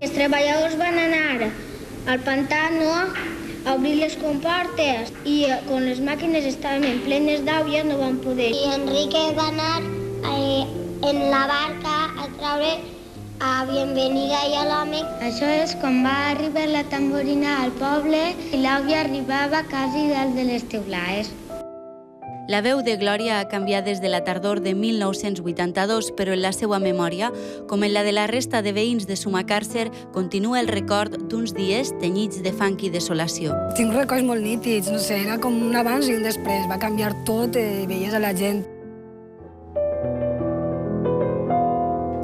Els treballadors van anar al pantano a obrir les comportes i quan les màquines estaven plenes d'aigua no van poder. I Enrique va anar en la barca a treure a Bienvenida i a l'home. Això és quan va arribar la tamborina al poble i l'aigua arribava quasi dalt de les teulades. La veu de Glòria ha canviat des de la tardor de 1982, però en la seva memòria, com en la de la resta de veïns de Sumacàrcer, continua el record d'uns dies tenyits de fang i desolació. Tinc records molt nítids, no sé, era com un abans i un després. Va canviar tot, veies a la gent.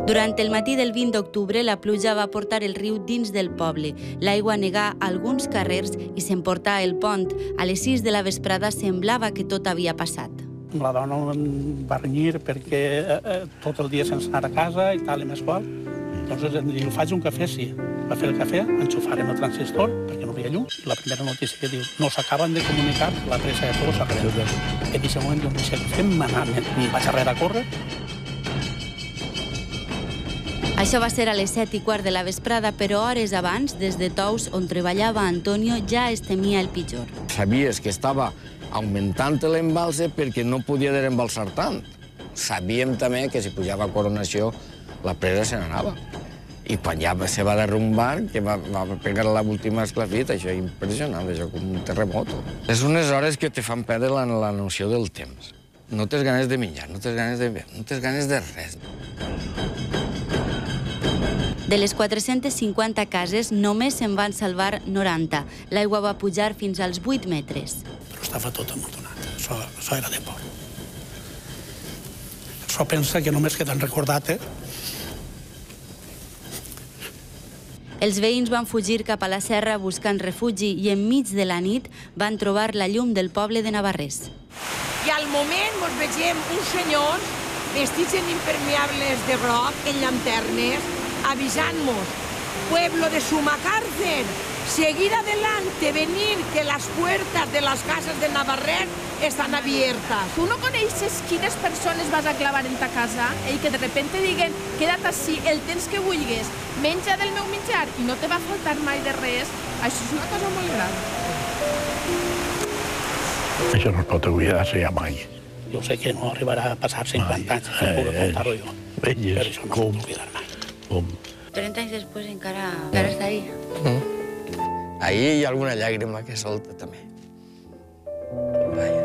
Durant el matí del 20 d'octubre, la pluja va portar el riu dins del poble. L'aigua negà alguns carrers i s'emportà el pont. A les 6 de la vesprada semblava que tot havia passat. La dona em va renyir perquè tot el dia sense anar a casa i tal, i més qual. Llavors em diu, faig un cafè, sí. Va fer el cafè, enxufarem el transistor, perquè no hi havia llum. I la primera notícia que diu, no s'acaben de comunicar la presa de Tolosa. En aquest moment jo em vaig fent manar, vaig arrere a córrer. Això va ser a les 7:15 de la vesprada, però hores abans, des de Tous, on treballava Antonio, ja es temia el pitjor. Sabies que estava augmentant l'embalse perquè no podia desembalsar tant. Sabíem també que si pujava a Coronació la presa se n'anava. I quan ja se va derrumbar, que va pegar l'última esclafit, això és impressionant, això com un terremoto. És unes hores que te fan perdre la noció del temps. No tens ganes de menjar, no tens ganes de beure, no tens ganes de res. De les 450 cases, només se'n van salvar 90. L'aigua va pujar fins als 8 metres. Però estava tot amuntonat. Això era de por. Això pensa que només que t'han recordat, Els veïns van fugir cap a la serra buscant refugi i enmig de la nit van trobar la llum del poble de Navarrés. I al moment ens vegem uns senyors vestits en impermeables de groc, en llanternes, avisant-nos, pueblo de Sumacàrcer, seguir adelante, venir, que las puertas de las casas de Navarrés están abiertas. Tu no coneixes quines persones vas a clavar en ta casa i que de repente diguen queda't així el temps que vulguis, menja del meu menjar i no te va faltar mai de res, això és una cosa molt gran. Això no es pot oblidar-se ja mai. Jo sé que no arribarà a passar 50 anys, no puc contar-ho jo. Però això no es pot oblidar mai. 30 anys després encara està ahí. Ahí hi ha alguna llàgrima que solta també. Vaja.